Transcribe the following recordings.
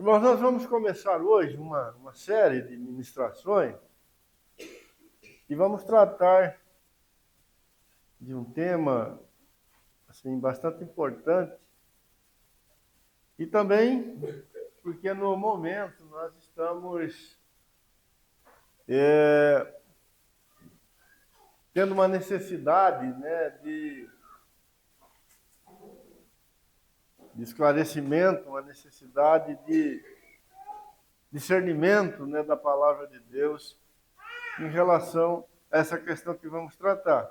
Irmãos, nós vamos começar hoje uma série de ministrações e vamos tratar de um tema assim, bastante importante e também porque no momento nós estamos tendo uma necessidade, né, de esclarecimento, uma necessidade de discernimento, né, da palavra de Deus em relação a essa questão que vamos tratar.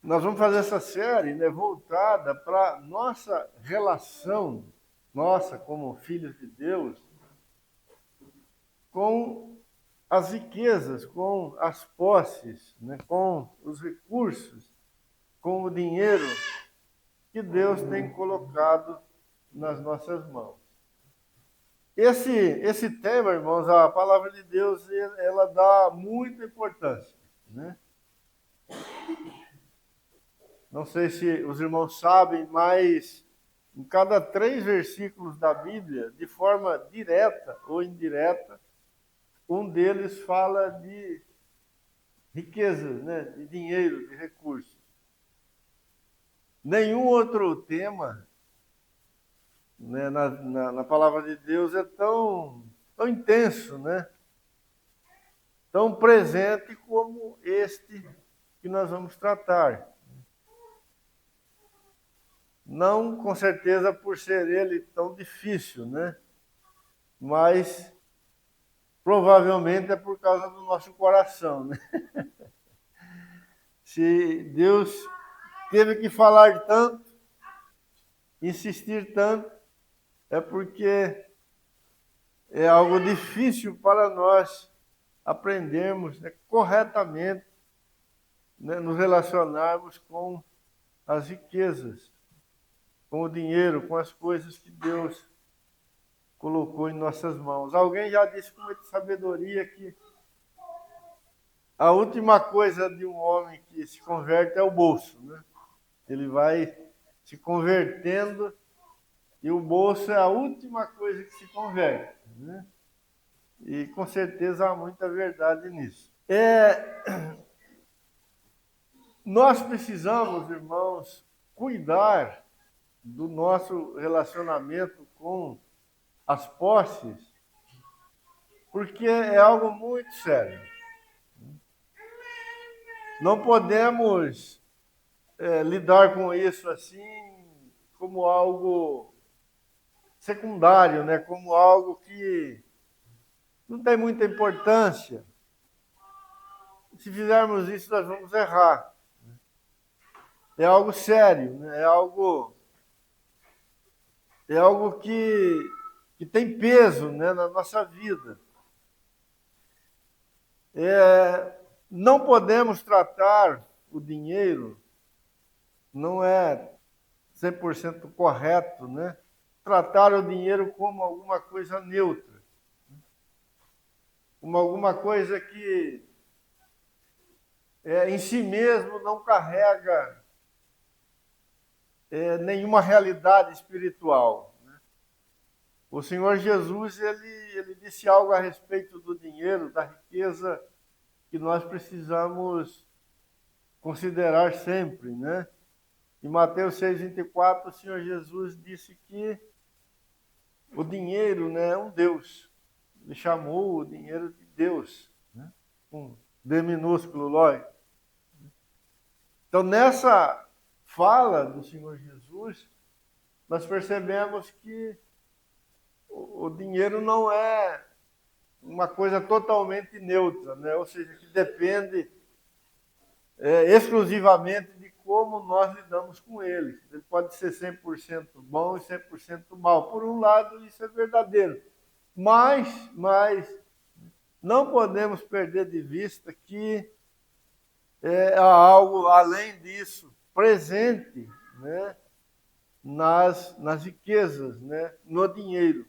Nós vamos fazer essa série, né, voltada para nossa relação, nossa como filhos de Deus, com as riquezas, com as posses, né, com os recursos, com o dinheiro que Deus tem colocado nas nossas mãos. Esse tema, irmãos, a palavra de Deus, ela dá muita importância, né? Não sei se os irmãos sabem, mas em cada 3 versículos da Bíblia, de forma direta ou indireta, um deles fala de riquezas, né? De dinheiro, de recursos. Nenhum outro tema, né, na palavra de Deus é tão intenso, né? Tão presente como este que nós vamos tratar. Não, com certeza, por ser ele tão difícil, né? Mas provavelmente é por causa do nosso coração, né? Se Deus teve que falar tanto, insistir tanto, é porque é algo difícil para nós aprendermos, né, corretamente, né, nos relacionarmos com as riquezas, com o dinheiro, com as coisas que Deus colocou em nossas mãos. Alguém já disse com muita sabedoria que a última coisa de um homem que se converte é o bolso, né? Ele vai se convertendo e o bolso é a última coisa que se converte, né? E com certeza há muita verdade nisso. Nós precisamos, irmãos, cuidar do nosso relacionamento com as posses, porque é algo muito sério. Não podemos lidar com isso assim como algo secundário, né? Como algo que não tem muita importância. Se fizermos isso, nós vamos errar. É algo sério, né? É algo que tem peso, né, na nossa vida. Não podemos tratar o dinheiro, não é 100% correto, né? Tratar o dinheiro como alguma coisa neutra, como alguma coisa que em si mesmo não carrega nenhuma realidade espiritual. Né? O Senhor Jesus, ele disse algo a respeito do dinheiro, da riqueza, que nós precisamos considerar sempre, né? Em Mateus 6,24, o Senhor Jesus disse que o dinheiro, né, é um Deus. Ele chamou o dinheiro de Deus, né? Com D minúsculo, lógico. Então, nessa fala do Senhor Jesus, nós percebemos que o dinheiro não é uma coisa totalmente neutra, né? Ou seja, que depende exclusivamente de como nós lidamos com ele. Ele pode ser 100% bom e 100% mal. Por um lado, isso é verdadeiro. Mas não podemos perder de vista que há algo além disso, presente, né, nas riquezas, né, no dinheiro.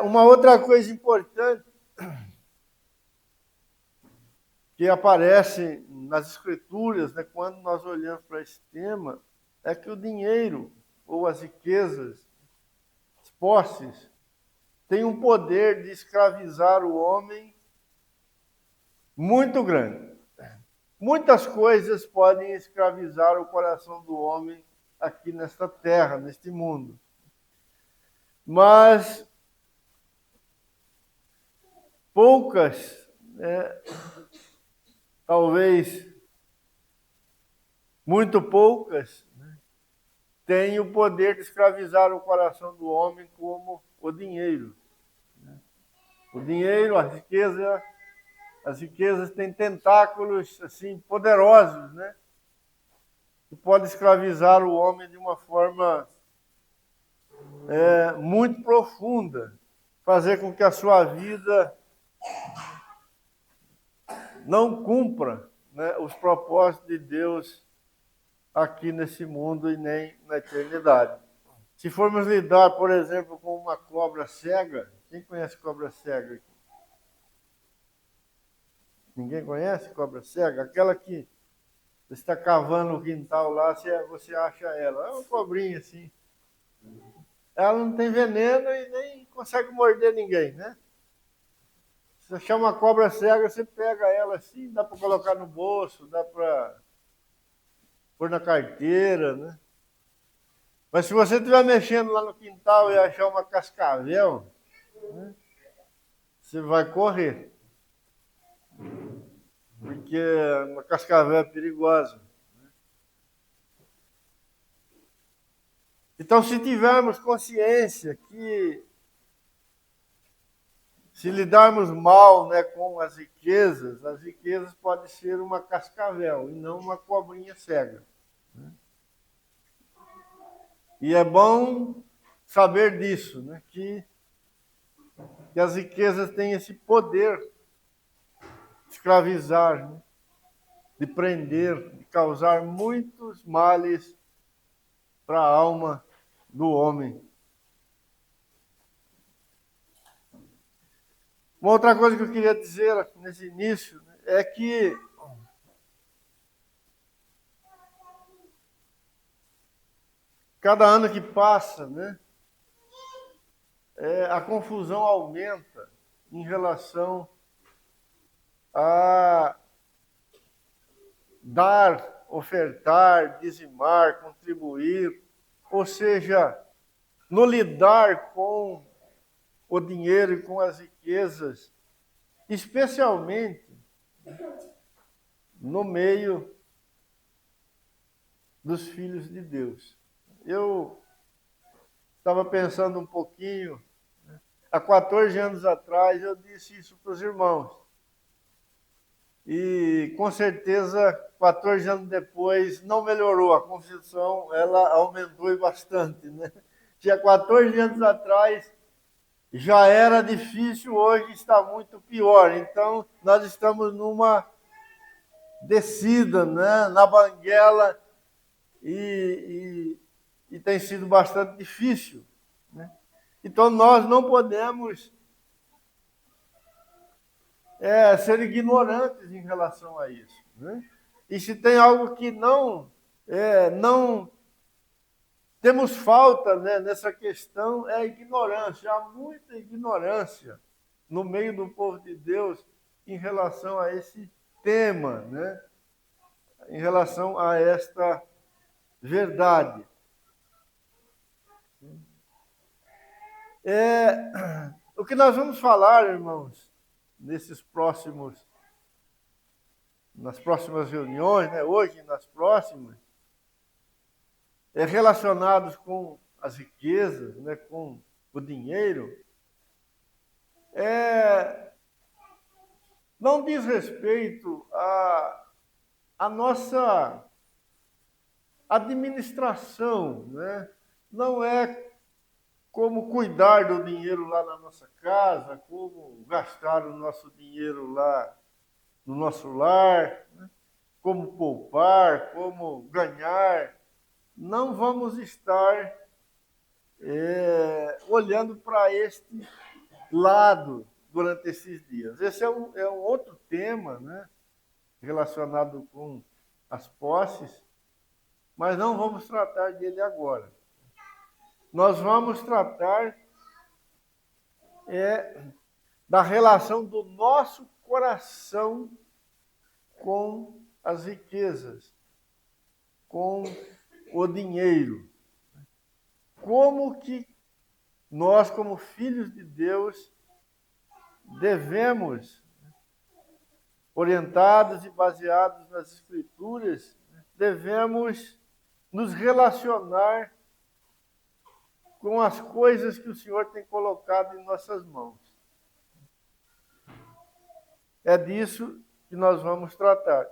Uma outra coisa importante que aparece nas Escrituras, né, quando nós olhamos para esse tema, é que o dinheiro ou as riquezas, as posses, tem um poder de escravizar o homem muito grande. Muitas coisas podem escravizar o coração do homem aqui nesta terra, neste mundo. Mas poucas, né, talvez muito poucas, né, têm o poder de escravizar o coração do homem como o dinheiro. O dinheiro, a riqueza, as riquezas têm tentáculos assim poderosos, né? Que podem escravizar o homem de uma forma muito profunda, fazer com que a sua vida não cumpra, né, os propósitos de Deus aqui nesse mundo e nem na eternidade. Se formos lidar, por exemplo, com uma cobra cega, quem conhece cobra cega aqui? Ninguém conhece cobra cega? Aquela que você está cavando o quintal lá, você acha ela. É uma cobrinha assim. Ela não tem veneno e nem consegue morder ninguém, né? Se você chama uma cobra cega, você pega ela assim, dá para colocar no bolso, dá para pôr na carteira, né? Mas se você estiver mexendo lá no quintal e achar uma cascavel, né, você vai correr. Porque uma cascavel é perigosa. Então, se tivermos consciência que se lidarmos mal, né, com as riquezas podem ser uma cascavel e não uma cobrinha cega. Né? E é bom saber disso, né, que as riquezas têm esse poder de escravizar, né, de prender, de causar muitos males para a alma do homem. Uma outra coisa que eu queria dizer nesse início, né, é que cada ano que passa, né, a confusão aumenta em relação a dar, ofertar, dizimar, contribuir, ou seja, no lidar com o dinheiro e com as riquezas, especialmente no meio dos filhos de Deus. Eu estava pensando um pouquinho, né? Há 14 anos atrás eu disse isso para os irmãos. E com certeza, 14 anos depois, não melhorou. A confusão, ela aumentou bastante, né? Tinha 14 anos atrás, já era difícil, hoje está muito pior. Então, nós estamos numa descida, né, na banguela e tem sido bastante difícil. Né? Então, nós não podemos ser ignorantes em relação a isso. Né? E se tem algo que não temos falta, né, nessa questão, é a ignorância. Há muita ignorância no meio do povo de Deus em relação a esse tema, né? Em relação a esta verdade. O que nós vamos falar, irmãos, nas próximas reuniões, né, hoje e nas próximas, relacionados com as riquezas, né, com o dinheiro, não diz respeito à nossa administração, né? Não é como cuidar do dinheiro lá na nossa casa, como gastar o nosso dinheiro lá no nosso lar, né? Como poupar, como ganhar. Não vamos estar olhando para este lado durante esses dias. Esse é um outro tema, né? relacionado com as posses, mas não vamos tratar dele agora. Nós vamos tratar da relação do nosso coração com as riquezas, com o dinheiro. Como que nós, como filhos de Deus, devemos, orientados e baseados nas Escrituras, devemos nos relacionar com as coisas que o Senhor tem colocado em nossas mãos. É disso que nós vamos tratar.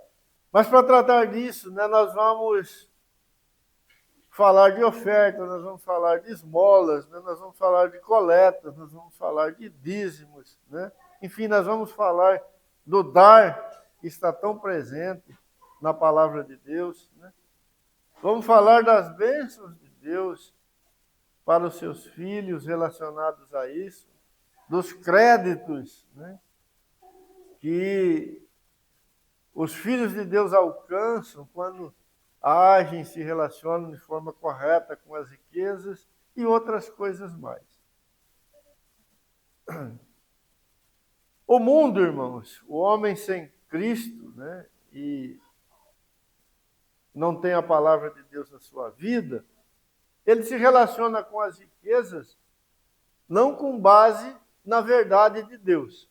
Mas para tratar disso, nós vamos falar de oferta, nós vamos falar de esmolas, nós vamos falar de coletas, nós vamos falar de dízimos, Enfim, nós vamos falar do dar, que está tão presente na palavra de Deus, Vamos falar das bênçãos de Deus para os seus filhos relacionados a isso, dos créditos, que os filhos de Deus alcançam quando agem, se relacionam de forma correta com as riquezas e outras coisas mais. O mundo, irmãos, o homem sem Cristo, e não tem a palavra de Deus na sua vida, ele se relaciona com as riquezas não com base na verdade de Deus.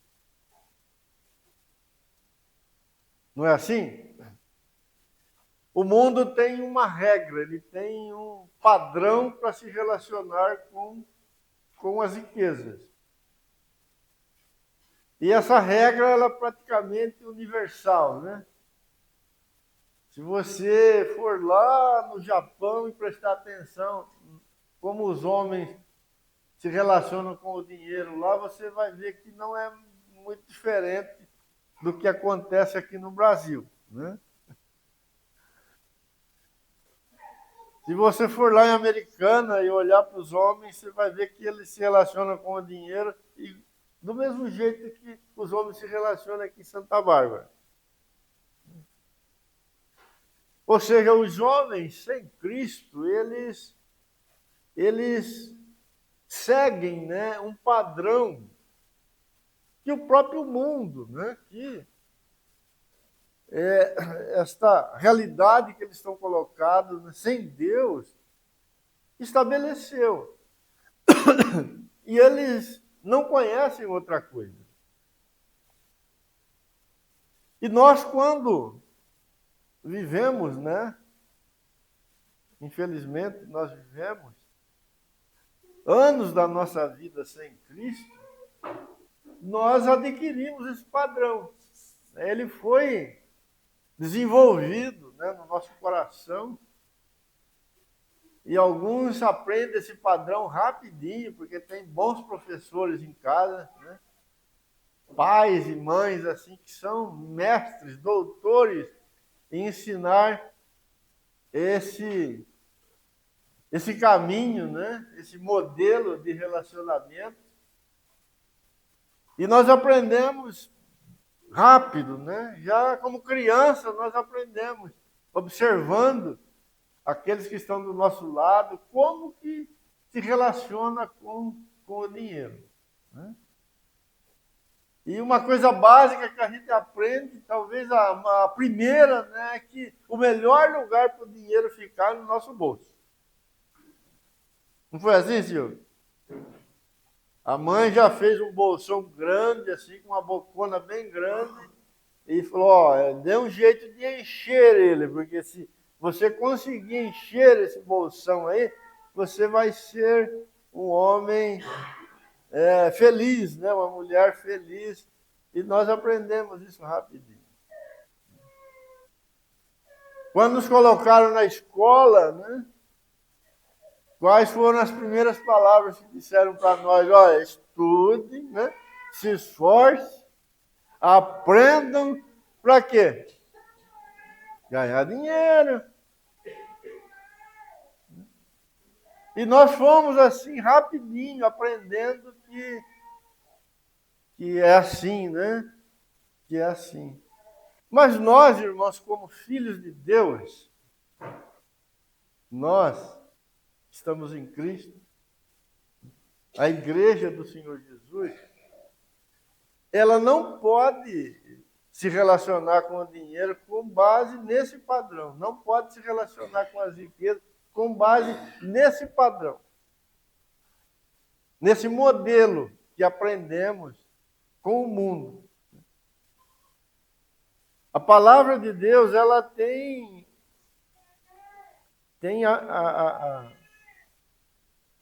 Não é assim? O mundo tem uma regra, ele tem um padrão para se relacionar com as riquezas. E essa regra, ela é praticamente universal, Se você for lá no Japão e prestar atenção como os homens se relacionam com o dinheiro lá, você vai ver que não é muito diferente do que acontece aqui no Brasil, Se você for lá em Americana e olhar para os homens, você vai ver que eles se relacionam com o dinheiro e do mesmo jeito que os homens se relacionam aqui em Santa Bárbara. Ou seja, os homens sem Cristo, eles seguem um padrão que o próprio mundo, que esta realidade que eles estão colocados, sem Deus, estabeleceu. E eles não conhecem outra coisa. E nós, quando vivemos, infelizmente, nós vivemos anos da nossa vida sem Cristo, nós adquirimos esse padrão. Ele foi desenvolvido no nosso coração. E alguns aprendem esse padrão rapidinho, porque tem bons professores em casa, pais e mães assim que são mestres, doutores em ensinar esse caminho, esse modelo de relacionamento. E nós aprendemos rápido, Já como criança nós aprendemos, observando aqueles que estão do nosso lado, como que se relaciona com o dinheiro. E uma coisa básica que a gente aprende, talvez a primeira, é que o melhor lugar para o dinheiro ficar é no nosso bolso. Não foi assim, senhor? A mãe já fez um bolsão grande, assim, com uma bocona bem grande, e falou, dê um jeito de encher ele, porque se você conseguir encher esse bolsão aí, você vai ser um homem feliz, uma mulher feliz. E nós aprendemos isso rapidinho. Quando nos colocaram na escola, quais foram as primeiras palavras que disseram para nós? Olha, estude, se esforce, aprendam, para quê? Ganhar dinheiro. E nós fomos assim, rapidinho, aprendendo que é assim, Que é assim. Mas nós, irmãos, como filhos de Deus, nós estamos em Cristo, a igreja do Senhor Jesus, ela não pode se relacionar com o dinheiro com base nesse padrão. Não pode se relacionar com as riquezas com base nesse padrão. Nesse modelo que aprendemos com o mundo. A palavra de Deus, ela tem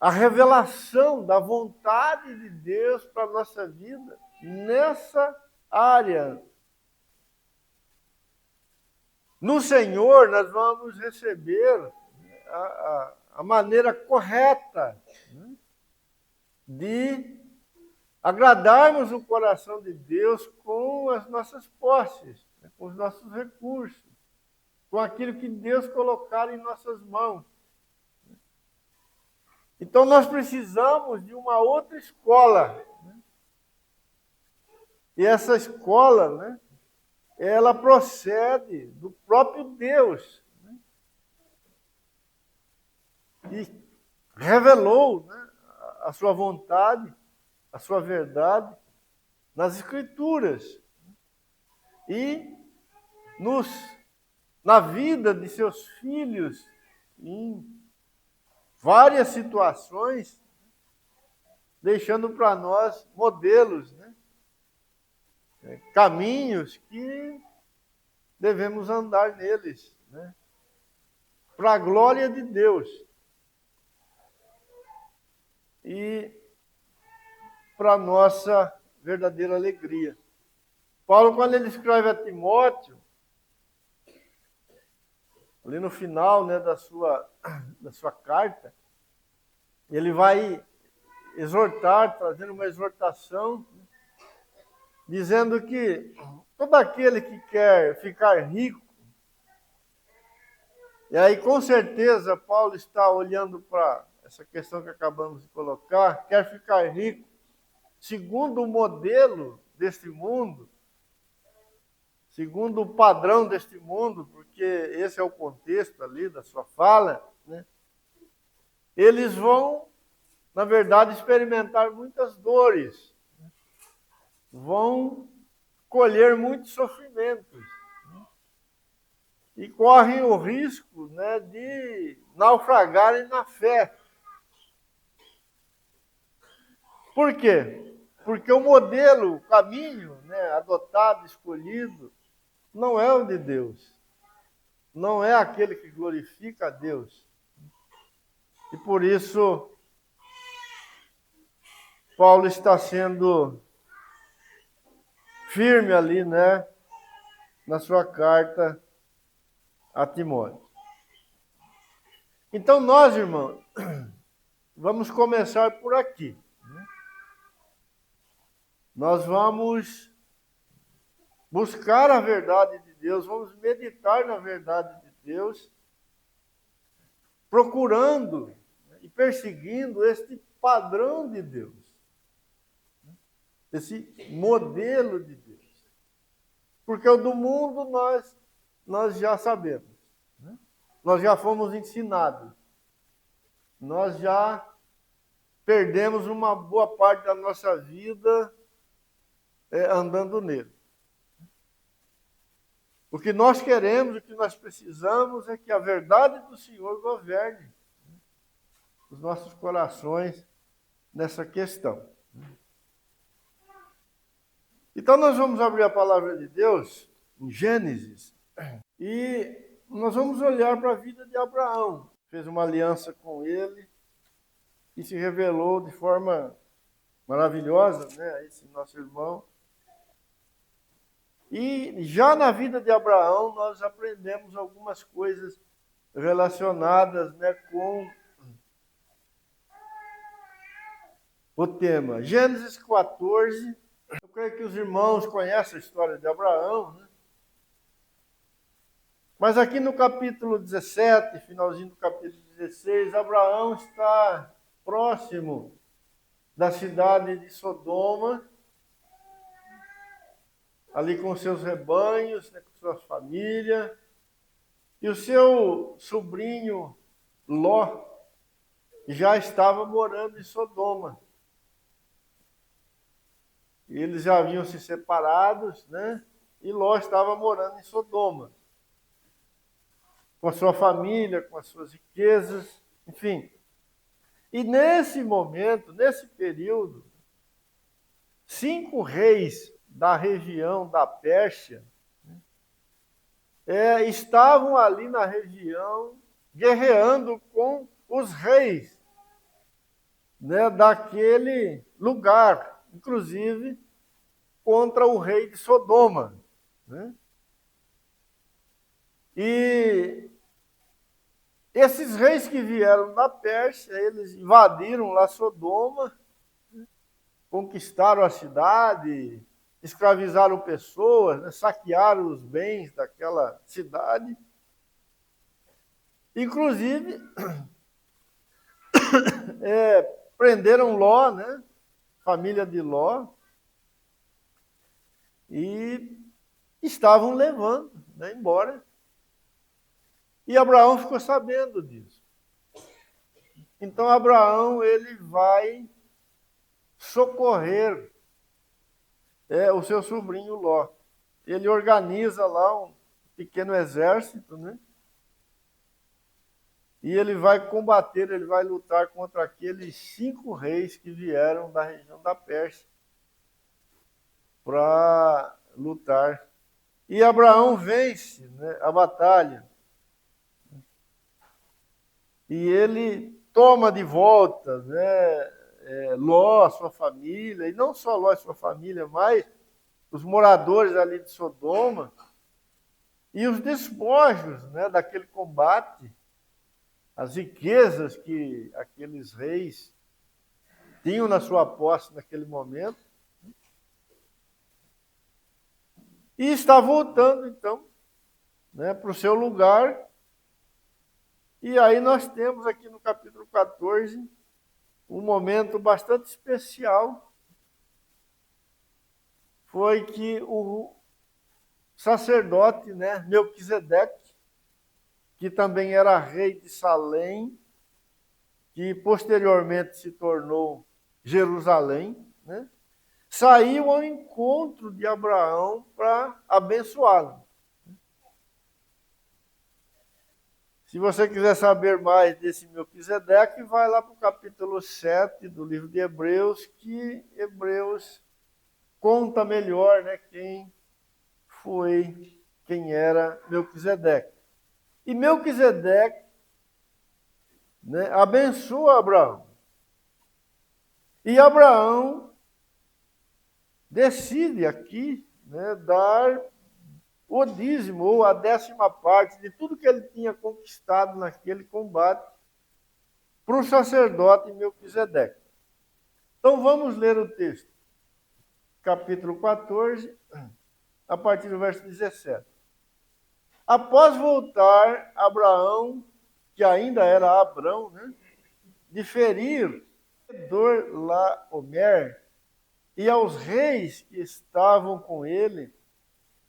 a revelação da vontade de Deus para a nossa vida nessa área. No Senhor, nós vamos receber a maneira correta, né, de agradarmos o coração de Deus com as nossas posses, né, com os nossos recursos, com aquilo que Deus colocar em nossas mãos. Então, nós precisamos de uma outra escola, né? E essa escola, né, ela procede do próprio Deus, né? E revelou, né, a sua vontade, a sua verdade nas Escrituras. E na vida de seus filhos, em várias situações, deixando para nós modelos, né? Caminhos que devemos andar neles, né? Para a glória de Deus. E para a nossa verdadeira alegria. Paulo, quando ele escreve a Timóteo, ali no final, né, da sua carta, ele vai exortar, trazendo uma exortação, dizendo que todo aquele que quer ficar rico, e aí com certeza Paulo está olhando para essa questão que acabamos de colocar, quer ficar rico segundo o modelo deste mundo, segundo o padrão deste mundo, porque esse é o contexto ali da sua fala, né? Eles vão, na verdade, experimentar muitas dores, né? Vão colher muitos sofrimentos, né? E correm o risco, né, de naufragarem na fé. Por quê? Porque o modelo, o caminho, né, adotado, escolhido, não é o de Deus. Não é aquele que glorifica a Deus. E por isso, Paulo está sendo firme ali, né, na sua carta a Timóteo. Então nós, irmãos, vamos começar por aqui. Nós vamos buscar a verdade de Deus, vamos meditar na verdade de Deus, procurando e perseguindo este padrão de Deus, esse modelo de Deus. Porque o do mundo nós já sabemos, né? Nós já fomos ensinados, nós já perdemos uma boa parte da nossa vida andando nele. O que nós queremos, o que nós precisamos é que a verdade do Senhor governe os nossos corações nessa questão. Então nós vamos abrir a palavra de Deus em Gênesis e nós vamos olhar para a vida de Abraão. Fez uma aliança com ele e se revelou de forma maravilhosa, né, esse nosso irmão. E já na vida de Abraão, nós aprendemos algumas coisas relacionadas, né, com o tema. Gênesis 14, eu creio que os irmãos conhecem a história de Abraão, né? Mas aqui no capítulo 17, finalzinho do capítulo 16, Abraão está próximo da cidade de Sodoma. ali com seus rebanhos, né, com suas famílias, e o seu sobrinho Ló já estava morando em Sodoma. Eles já haviam se separados, né? E Ló estava morando em Sodoma, com a sua família, com as suas riquezas, enfim. E nesse momento, nesse período, 5 reis da região da Pérsia estavam ali na região guerreando com os reis, né, daquele lugar, inclusive contra o rei de Sodoma, né? E esses reis que vieram da Pérsia, eles invadiram lá Sodoma, conquistaram a cidade, escravizaram pessoas, né, saquearam os bens daquela cidade. Inclusive, prenderam Ló, né, família de Ló, e estavam levando, né, embora. E Abraão ficou sabendo disso. Então Abraão ele vai socorrer o seu sobrinho Ló. Ele organiza lá um pequeno exército, né? E ele vai combater, ele vai lutar contra aqueles 5 reis que vieram da região da Pérsia para lutar. E Abraão vence, né, a batalha. E ele toma de volta, né, Ló, sua família, e não só Ló e sua família, mas os moradores ali de Sodoma, e os despojos, né, daquele combate, as riquezas que aqueles reis tinham na sua posse naquele momento. E está voltando, então, né, para o seu lugar. E aí nós temos aqui no capítulo 14 um momento bastante especial. Foi que o sacerdote, né, Melquisedeque, que também era rei de Salém, que posteriormente se tornou Jerusalém, né, saiu ao encontro de Abraão para abençoá-lo. Se você quiser saber mais desse Melquisedeque, vai lá para o capítulo 7 do livro de Hebreus, que Hebreus conta melhor, né, quem era Melquisedeque. E Melquisedeque, né, abençoa Abraão. E Abraão decide aqui, né, dar o dízimo, ou a 10ª parte de tudo que ele tinha conquistado naquele combate, para o sacerdote Melquisedeque. Então vamos ler o texto. Capítulo 14, a partir do verso 17. Após voltar, Abraão, que ainda era Abrão, né, de ferir Kedorlaomer e aos reis que estavam com ele,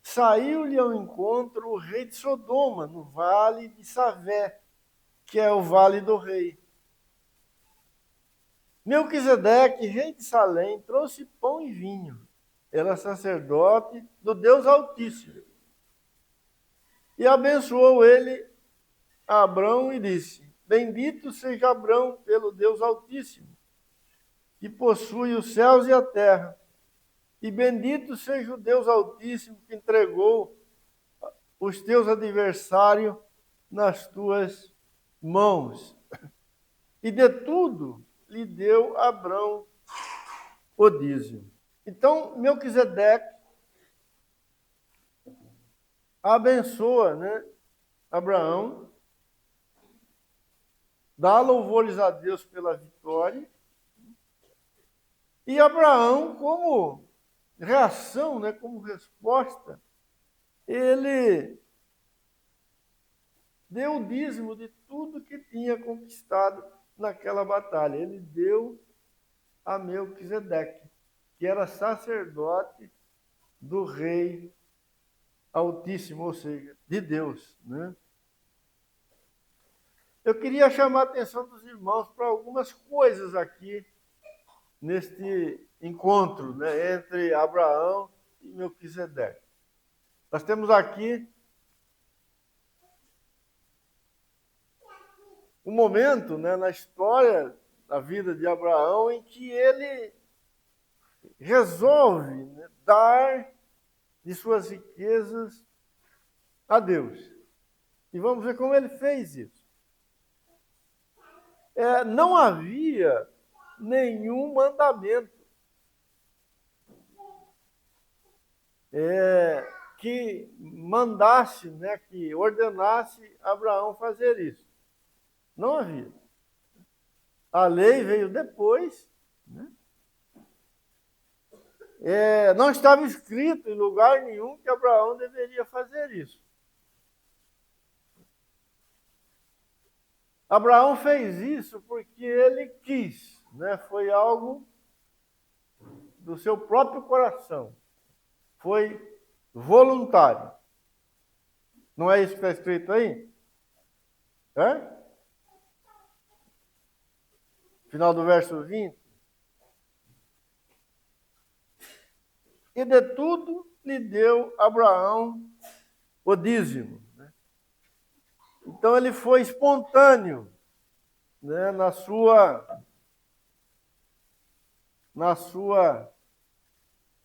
saiu-lhe ao encontro o rei de Sodoma, no vale de Savé, que é o vale do rei. Melquisedeque, rei de Salém, trouxe pão e vinho. Era sacerdote do Deus Altíssimo. E abençoou ele a Abrão e disse: Bendito seja Abrão pelo Deus Altíssimo, que possui os céus e a terra. E bendito seja o Deus Altíssimo que entregou os teus adversários nas tuas mãos. E de tudo lhe deu Abrão o dízimo. Então, Melquisedeque abençoa, né, Abraão, dá louvores a Deus pela vitória. E Abraão, como reação, né, como resposta, ele deu o dízimo de tudo que tinha conquistado naquela batalha. Ele deu a Melquisedeque, que era sacerdote do Rei Altíssimo, ou seja, de Deus, né? Eu queria chamar a atenção dos irmãos para algumas coisas aqui neste encontro, né, entre Abraão e Melquisedeque. Nós temos aqui um momento, né, na história da vida de Abraão em que ele resolve, né, dar de suas riquezas a Deus. E vamos ver como ele fez isso. Não havia nenhum mandamento que mandasse, né, que ordenasse Abraão fazer isso. Não havia. A lei veio depois, né? Não estava escrito em lugar nenhum que Abraão deveria fazer isso. Abraão fez isso porque ele quis, né? Foi algo do seu próprio coração. Foi voluntário. Não é isso que está escrito aí? Final do verso 20. E de tudo lhe deu Abraão o dízimo. Né? Então ele foi espontâneo, né, no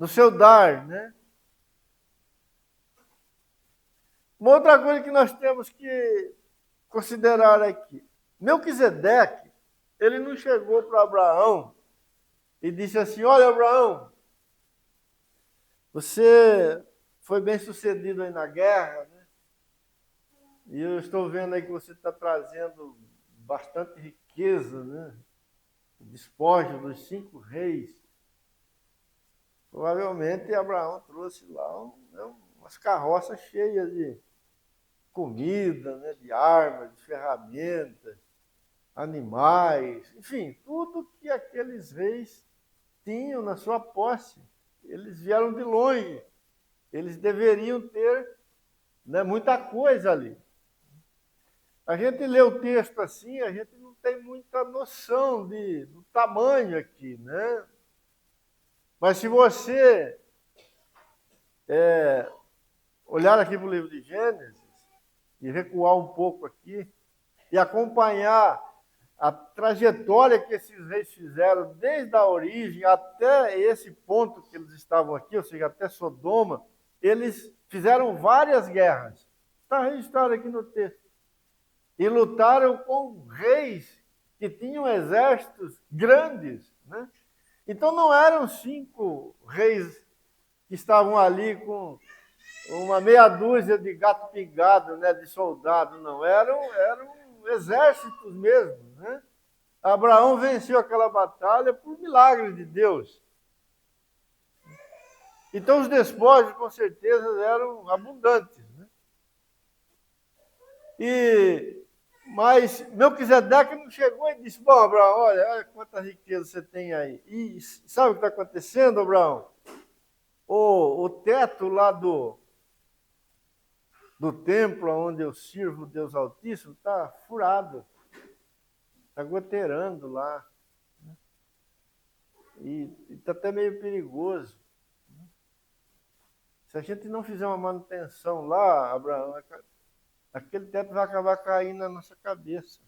seu dar, né? Uma outra coisa que nós temos que considerar aqui. Melquisedeque, ele não chegou para Abraão e disse assim: olha, Abraão, você foi bem sucedido aí na guerra, né? E eu estou vendo aí que você está trazendo bastante riqueza, né? Despojo dos 5 reis. Provavelmente Abraão trouxe lá umas carroças cheias de comida, né? De armas, de ferramentas, animais, enfim, tudo que aqueles reis tinham na sua posse. Eles vieram de longe. Eles deveriam ter, né, muita coisa ali. A gente lê o texto assim, a gente não tem muita noção do tamanho aqui, né? Mas se você olhar aqui para o livro de Gênesis e recuar um pouco aqui e acompanhar a trajetória que esses reis fizeram desde a origem até esse ponto que eles estavam aqui, ou seja, até Sodoma, eles fizeram várias guerras. Está registrado aqui no texto. E lutaram com reis que tinham exércitos grandes, né? Então não eram 5 reis que estavam ali com uma meia dúzia de gato pingado, né, de soldado, não. Eram exércitos mesmo, né? Abraão venceu aquela batalha por milagre de Deus. Então os despojos, com certeza, eram abundantes, né? Mas Melquisedeque não chegou e disse: bom, Abraão, olha quanta riqueza você tem aí. E sabe o que está acontecendo, Abraão? O teto lá do templo onde eu sirvo o Deus Altíssimo está furado. Está goteirando lá. E está até meio perigoso. Se a gente não fizer uma manutenção lá, Abraão, aquele teto vai acabar caindo na nossa cabeça.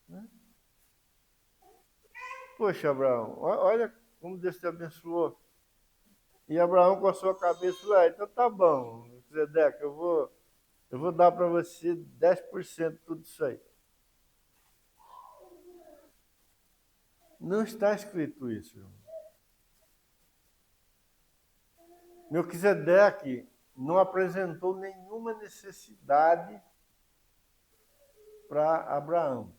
Né? Poxa, Abraão, olha como Deus te abençoou. E Abraão com a sua cabeça falou: então tá bom, Melquisedeque, eu vou dar para você 10% de tudo isso aí. Não está escrito isso, irmão. Melquisedeque não apresentou nenhuma necessidade para Abraão.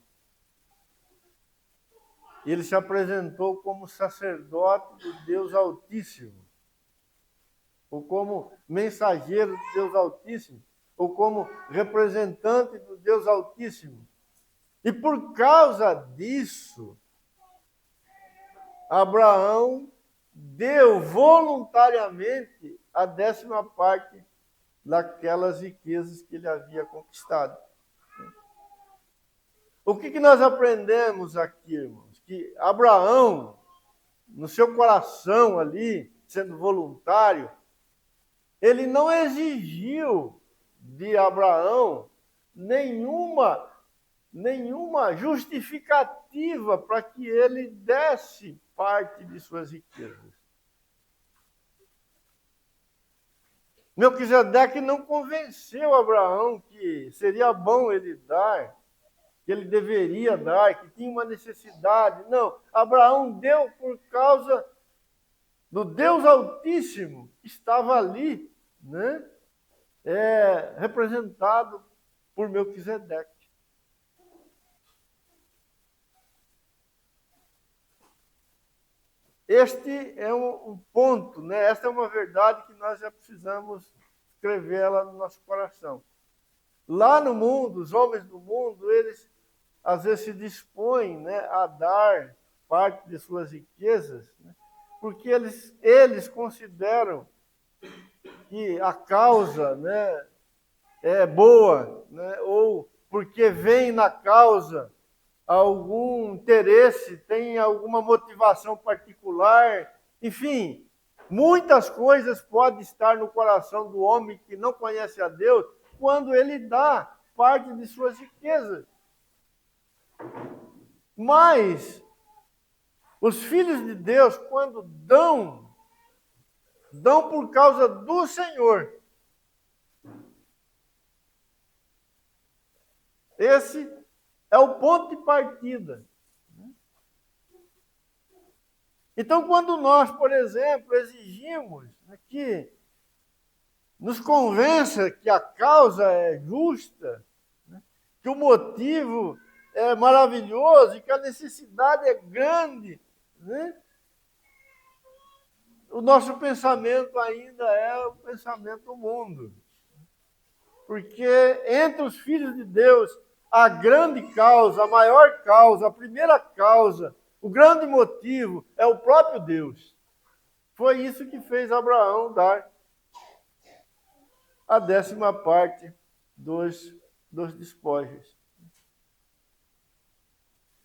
Ele se apresentou como sacerdote do Deus Altíssimo, ou como mensageiro do Deus Altíssimo, ou como representante do Deus Altíssimo. E por causa disso, Abraão deu voluntariamente a 10ª parte daquelas riquezas que ele havia conquistado. O que nós aprendemos aqui, irmãos? Que Abraão, no seu coração ali, sendo voluntário, ele não exigiu de Abraão nenhuma justificativa para que ele desse parte de suas riquezas. Melquisedeque não convenceu Abraão que seria bom ele dar, que ele deveria dar, que tinha uma necessidade. Não, Abraão deu por causa do Deus Altíssimo que estava ali, né? Representado por Melquisedeque. Este é um ponto, né? Esta é uma verdade que nós já precisamos escrevê-la no nosso coração. Lá no mundo, os homens do mundo, eles às vezes se dispõem, né, a dar parte de suas riquezas, né, porque eles consideram que a causa, né, é boa, né, ou porque vem na causa algum interesse, tem alguma motivação particular, enfim, muitas coisas podem estar no coração do homem que não conhece a Deus quando ele dá parte de suas riquezas. Mas os filhos de Deus, quando dão por causa do Senhor. Esse é o ponto de partida. Então, quando nós, por exemplo, exigimos que nos convença que a causa é justa, que o motivo é maravilhoso e que a necessidade é grande, né? O nosso pensamento ainda é o pensamento do mundo. Porque entre os filhos de Deus, a grande causa, a maior causa, a primeira causa, o grande motivo é o próprio Deus. Foi isso que fez Abraão dar a 10ª parte dos despojos.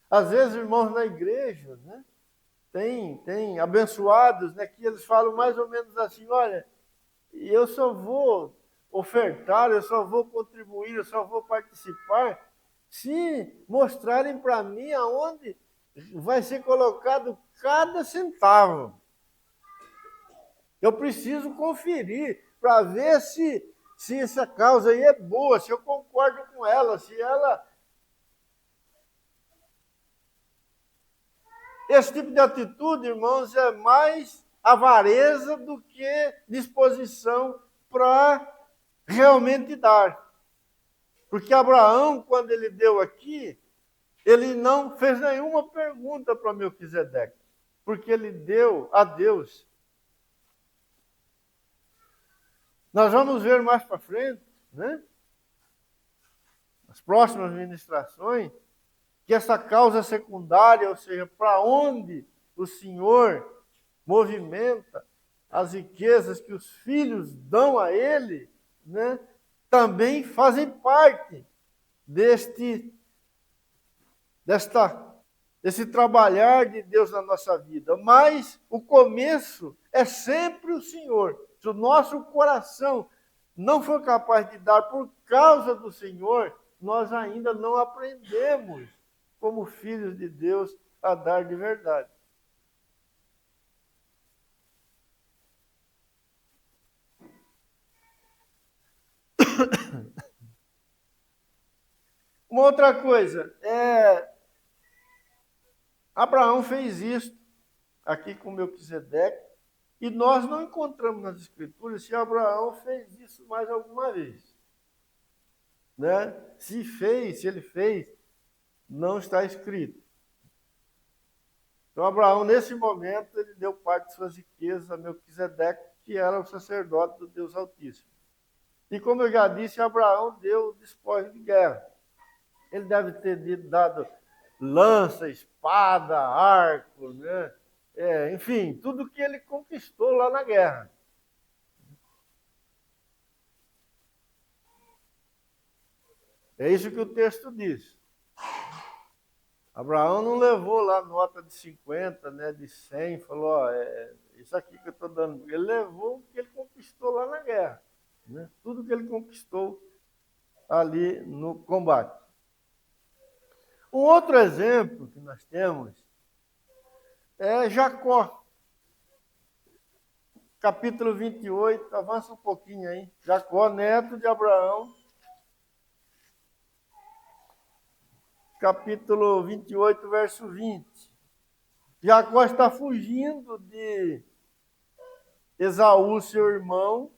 Às vezes, irmãos, na igreja, né, tem abençoados, né, que eles falam mais ou menos assim, olha, eu só vou ofertar, eu só vou contribuir, eu só vou participar se mostrarem para mim aonde vai ser colocado cada centavo. Eu preciso conferir para ver se essa causa aí é boa, se eu concordo com ela, se ela... Esse tipo de atitude, irmãos, é mais avareza do que disposição para realmente dar. Porque Abraão, quando ele deu aqui, ele não fez nenhuma pergunta para Melquisedeque, porque ele deu a Deus. Nós vamos ver mais para frente, né? Nas próximas ministrações, que essa causa secundária, ou seja, para onde o Senhor movimenta as riquezas que os filhos dão a ele, né, também fazem parte desse trabalhar de Deus na nossa vida. Mas o começo é sempre o Senhor. Se o nosso coração não for capaz de dar por causa do Senhor, nós ainda não aprendemos, como filhos de Deus, a dar de verdade. Uma outra coisa, Abraão fez isso aqui com Melquisedeque, e nós não encontramos nas Escrituras se Abraão fez isso mais alguma vez. Né? Se ele fez, não está escrito. Então, Abraão, nesse momento, ele deu parte de suas riquezas a Melquisedeque, que era o sacerdote do Deus Altíssimo. E como eu já disse, Abraão deu despojo de guerra. Ele deve ter dado lança, espada, arco, né? enfim, tudo que ele conquistou lá na guerra. É isso que o texto diz. Abraão não levou lá nota de 50, né, de 100, falou, ó, isso aqui que eu estou dando. Ele levou o que ele conquistou lá na guerra. Né? Tudo que ele conquistou ali no combate. Um outro exemplo que nós temos é Jacó. Capítulo 28, avança um pouquinho aí. Jacó, neto de Abraão. Capítulo 28, verso 20. Jacó está fugindo de Esaú, seu irmão.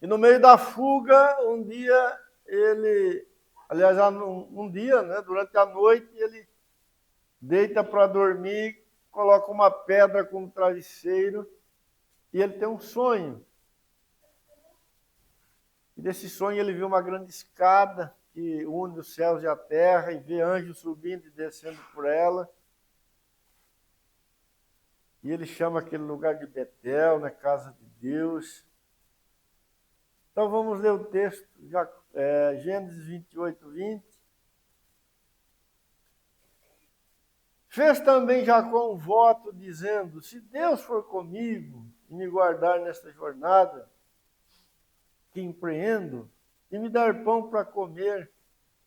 E no meio da fuga, um dia ele, aliás, um dia, né, durante a noite, ele deita para dormir, coloca uma pedra como travesseiro e ele tem um sonho. E desse sonho ele vê uma grande escada que une os céus e a terra e vê anjos subindo e descendo por ela. E ele chama aquele lugar de Betel, né, casa de Deus. Então vamos ler o texto, Gênesis 28, 20. Fez também Jacó um voto, dizendo, se Deus for comigo e me guardar nesta jornada que empreendo, e me dar pão para comer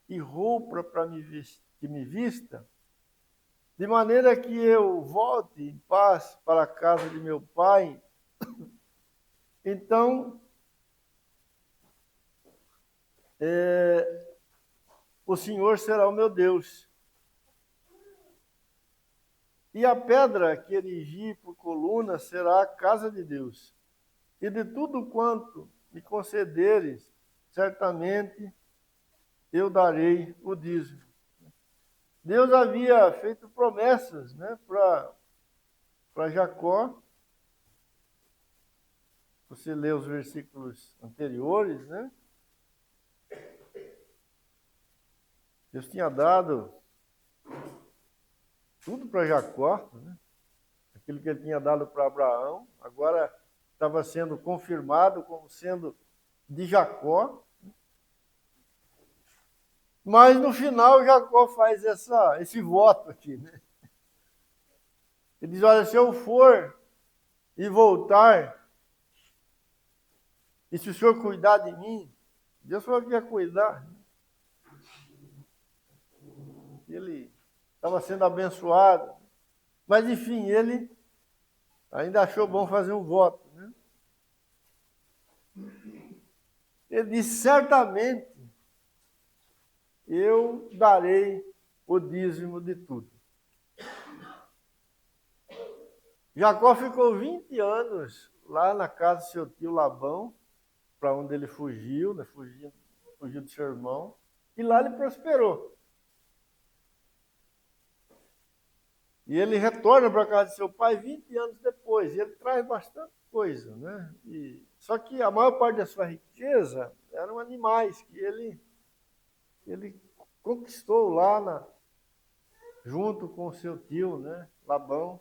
e roupa para que me vista, de maneira que eu volte em paz para a casa de meu pai, então o Senhor será o meu Deus. E a pedra que erigi por coluna será a casa de Deus. E de tudo quanto me concederes, certamente eu darei o dízimo. Deus havia feito promessas, né, para Jacó. Você lê os versículos anteriores, né? Deus tinha dado tudo para Jacó, né? Aquilo que ele tinha dado para Abraão, agora estava sendo confirmado como sendo de Jacó. Mas no final Jacó faz esse voto aqui, né? Ele diz, olha, se eu for e voltar, e se o Senhor cuidar de mim, Deus falou que ia cuidar. Ele estava sendo abençoado. Mas, enfim, ele ainda achou bom fazer um voto. Né? Ele disse, certamente eu darei o dízimo de tudo. Jacó ficou 20 anos lá na casa do seu tio Labão, para onde ele fugiu, né? Fugiu do seu irmão, e lá ele prosperou. E ele retorna para a casa de seu pai 20 anos depois, e ele traz bastante coisa, né? Só que a maior parte da sua riqueza eram animais que ele conquistou lá junto com o seu tio, né? Labão.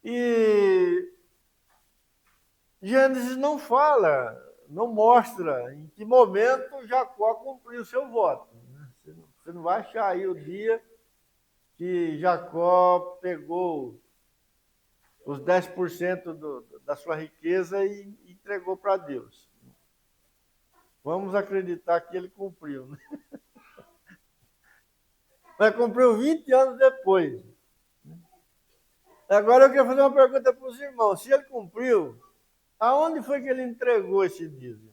E Gênesis não fala, não mostra em que momento Jacó cumpriu o seu voto. Né? Você não vai achar aí o dia que Jacó pegou os 10% da sua riqueza e entregou para Deus. Vamos acreditar que ele cumpriu. Né? Mas cumpriu 20 anos depois. Agora eu quero fazer uma pergunta para os irmãos. Se ele cumpriu, aonde foi que ele entregou esse dízimo?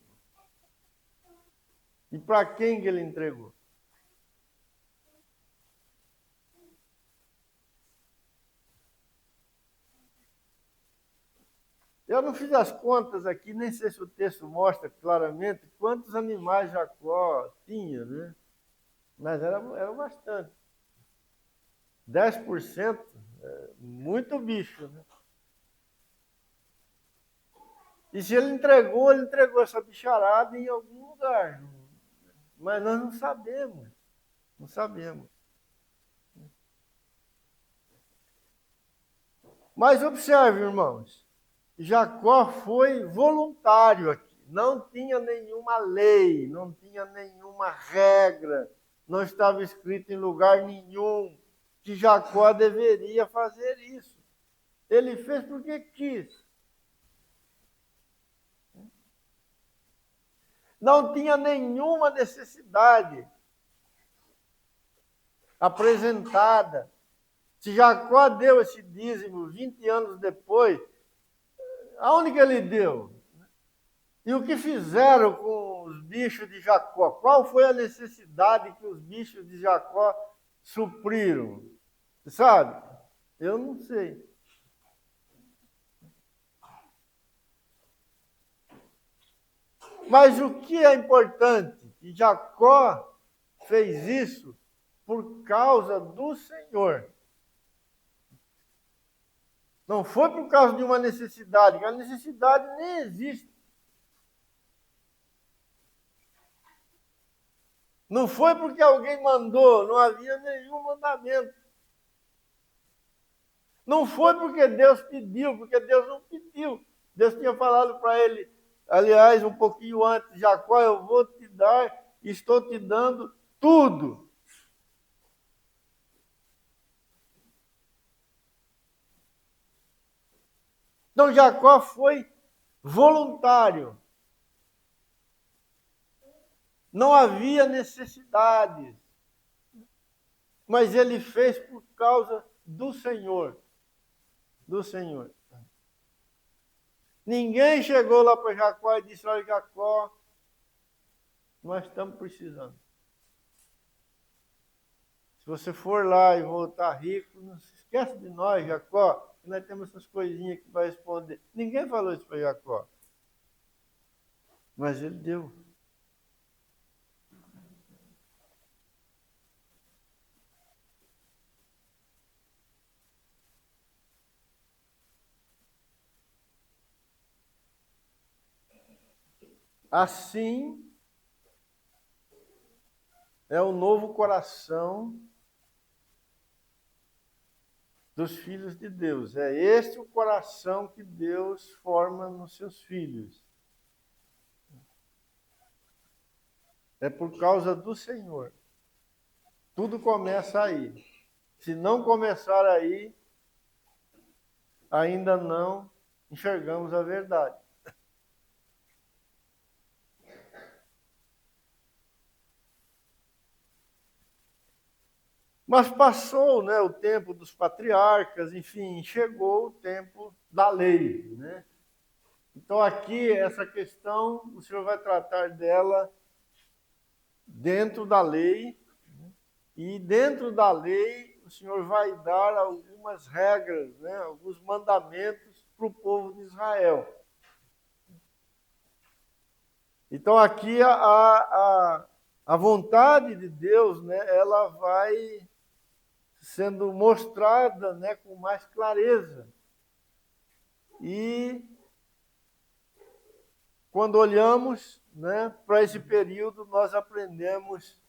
E para quem que ele entregou? Eu não fiz as contas aqui, nem sei se o texto mostra claramente quantos animais Jacó tinha, né? Mas era bastante. 10%, muito bicho, né? E se ele entregou essa bicharada em algum lugar. Mas nós não sabemos. Não sabemos. Mas observe, irmãos, Jacó foi voluntário aqui. Não tinha nenhuma lei, não tinha nenhuma regra, não estava escrito em lugar nenhum que Jacó deveria fazer isso. Ele fez porque quis. Não tinha nenhuma necessidade apresentada. Se Jacó deu esse dízimo 20 anos depois, aonde que ele deu? E o que fizeram com os bichos de Jacó? Qual foi a necessidade que os bichos de Jacó supriram? Você sabe? Eu não sei. Mas o que é importante? Que Jacó fez isso por causa do Senhor. Não foi por causa de uma necessidade, que a necessidade nem existe. Não foi porque alguém mandou, não havia nenhum mandamento. Não foi porque Deus pediu, porque Deus não pediu. Deus tinha falado para ele, aliás, um pouquinho antes, Jacó, eu vou te dar, estou te dando tudo. Então Jacó foi voluntário. Não havia necessidade, mas ele fez por causa do Senhor. Do Senhor. Ninguém chegou lá para Jacó e disse, olha Jacó, nós estamos precisando. Se você for lá e voltar rico, não se esquece de nós, Jacó, que nós temos essas coisinhas que vai responder. Ninguém falou isso para Jacó. Mas ele deu. Assim é o novo coração dos filhos de Deus. É este o coração que Deus forma nos seus filhos. É por causa do Senhor. Tudo começa aí. Se não começar aí, ainda não enxergamos a verdade. Mas passou, né, o tempo dos patriarcas, enfim, chegou o tempo da lei, né? Então aqui essa questão, o senhor vai tratar dela dentro da lei, e dentro da lei o senhor vai dar algumas regras, né, alguns mandamentos para o povo de Israel. Então aqui a vontade de Deus, né, ela vai sendo mostrada, né, com mais clareza. E quando olhamos, né, para esse período, nós aprendemos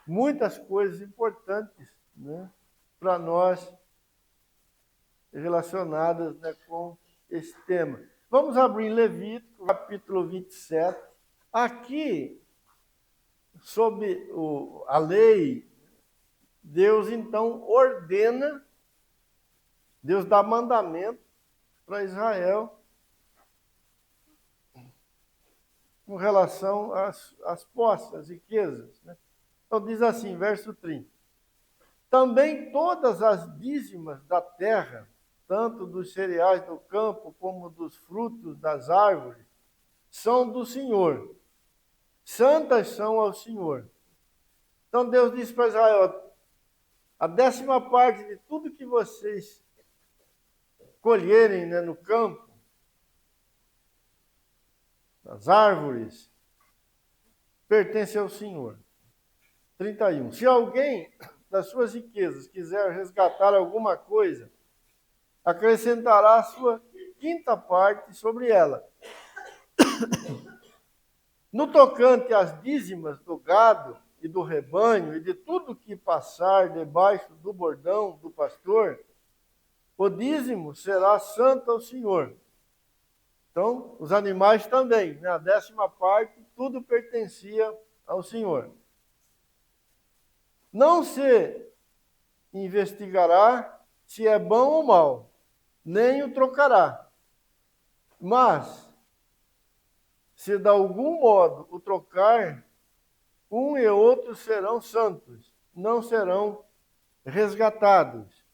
muitas coisas importantes, né, para nós relacionadas, né, com esse tema. Vamos abrir Levítico, capítulo 27. Aqui, sob a lei, Deus então ordena, Deus dá mandamento para Israel com relação às posses, às riquezas, né? Então diz assim, verso 30. Também todas as dízimas da terra, tanto dos cereais do campo como dos frutos das árvores, são do Senhor. Santas são ao Senhor. Então Deus disse para Israel, a 10ª parte de tudo que vocês colherem, né, no campo, das árvores, pertence ao Senhor. 31. Se alguém das suas riquezas quiser resgatar alguma coisa, acrescentará a sua 5ª parte sobre ela. No tocante às dízimas do gado e do rebanho e de tudo que passar debaixo do bordão do pastor, o dízimo será santo ao Senhor. Então, os animais também, né? A 10ª parte, tudo pertencia ao Senhor. Não se investigará se é bom ou mal, nem o trocará. Mas, se de algum modo o trocar, um e outro serão santos, não serão resgatados.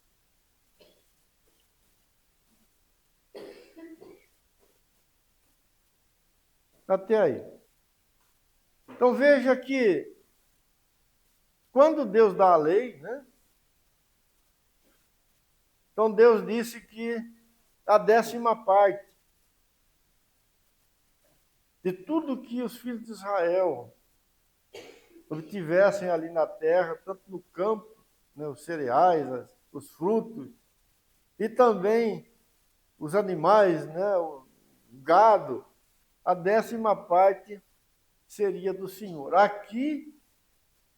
Até aí. Então veja que quando Deus dá a lei, né? Então Deus disse que a 10ª parte de tudo que os filhos de Israel obtivessem ali na terra, tanto no campo, né, os cereais, os frutos, e também os animais, né, o gado, a 10ª parte seria do Senhor. Aqui,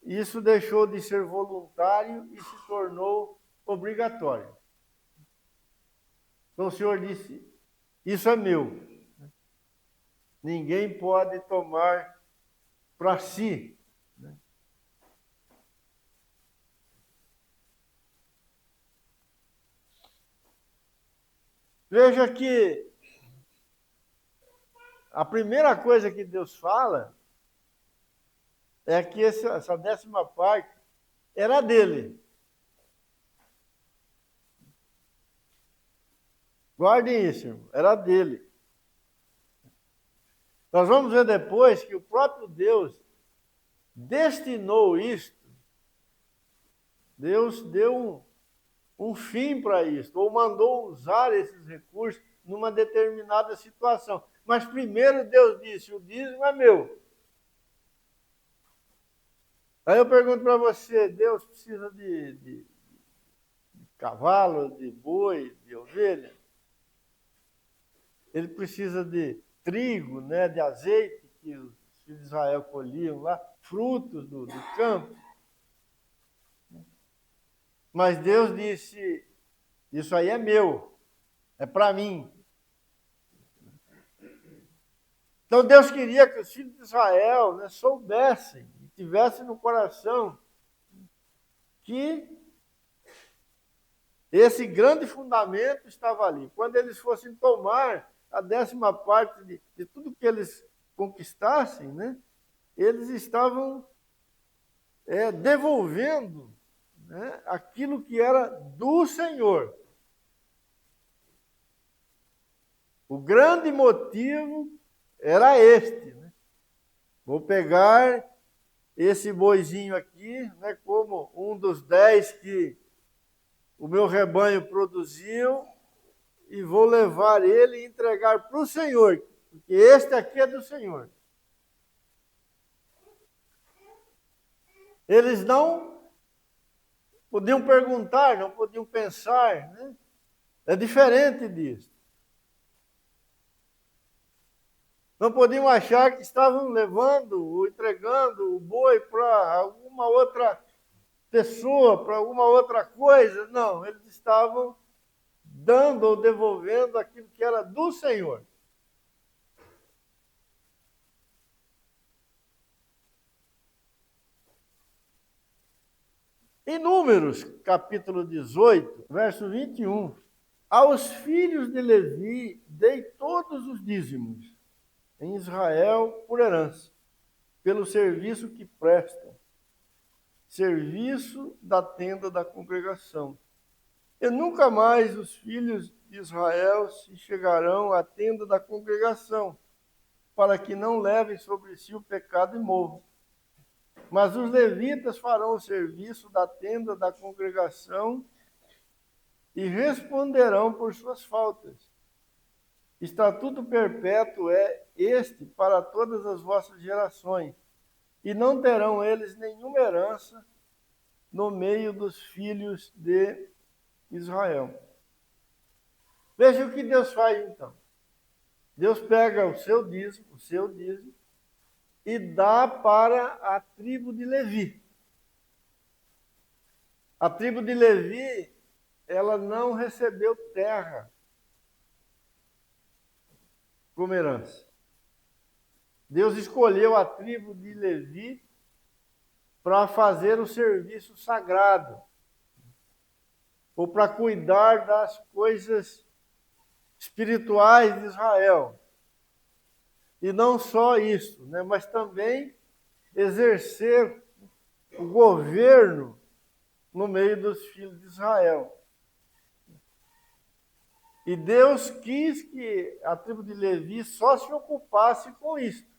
isso deixou de ser voluntário e se tornou obrigatório. Então o Senhor disse, isso é meu. Ninguém pode tomar para si. Veja que a primeira coisa que Deus fala é que essa 10ª parte era dele. Guardem isso, irmão. Era dele. Nós vamos ver depois que o próprio Deus destinou isto. Deus deu um fim para isso, ou mandou usar esses recursos numa determinada situação. Mas primeiro Deus disse, o dízimo é meu. Aí eu pergunto para você, Deus precisa de cavalo, de boi, de ovelha? Ele precisa de trigo, né, de azeite, que os filhos de Israel colhiam lá, frutos do campo. Mas Deus disse, isso aí é meu, é para mim. Então Deus queria que os filhos de Israel, né, soubessem, tivessem no coração que esse grande fundamento estava ali. Quando eles fossem tomar a 10ª parte de tudo que eles conquistassem, né, eles estavam devolvendo, né, aquilo que era do Senhor. O grande motivo era este. Né? Vou pegar esse boizinho aqui, né, como um dos 10 que o meu rebanho produziu, e vou levar ele e entregar para o Senhor, porque este aqui é do Senhor. Eles não podiam perguntar, não podiam pensar, né? É diferente disso. Não podiam achar que estavam levando ou entregando o boi para alguma outra pessoa, para alguma outra coisa. Não, eles estavam dando ou devolvendo aquilo que era do Senhor. Em Números, capítulo 18, verso 21, aos filhos de Levi dei todos os dízimos em Israel por herança, pelo serviço que prestam, serviço da tenda da congregação. E nunca mais os filhos de Israel se chegarão à tenda da congregação, para que não levem sobre si o pecado e morram. Mas os levitas farão o serviço da tenda da congregação e responderão por suas faltas. Estatuto perpétuo é este para todas as vossas gerações, e não terão eles nenhuma herança no meio dos filhos de Israel. Veja o que Deus faz então. Deus pega o seu dízimo, e dá para a tribo de Levi. A tribo de Levi, ela não recebeu terra como herança. Deus escolheu a tribo de Levi para fazer o serviço sagrado, ou para cuidar das coisas espirituais de Israel. E não só isso, né, mas também exercer o governo no meio dos filhos de Israel. E Deus quis que a tribo de Levi só se ocupasse com isso.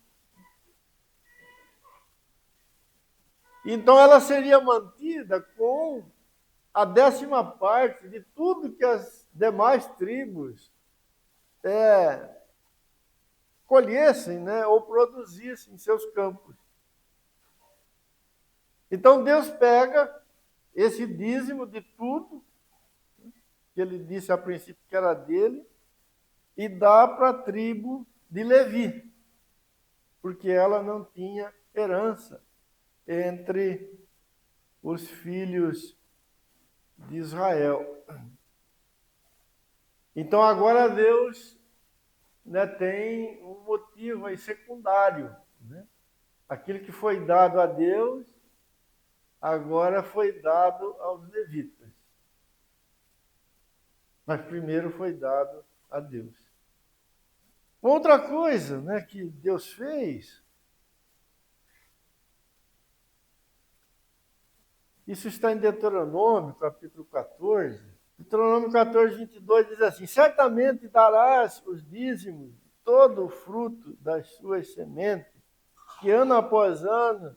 Então ela seria mantida com a 10ª parte de tudo que as demais tribos colhessem, né, ou produzissem em seus campos. Então Deus pega esse dízimo de tudo, que ele disse a princípio que era dele, e dá para a tribo de Levi, porque ela não tinha herança entre os filhos de Israel. Então agora Deus, né, tem um motivo aí secundário, né? Aquilo que foi dado a Deus, agora foi dado aos levitas. Mas primeiro foi dado a Deus. Outra coisa, né, que Deus fez, isso está em Deuteronômio, capítulo 14. Deuteronômio 14, 22 diz assim: certamente darás os dízimos de todo o fruto das suas sementes, que ano após ano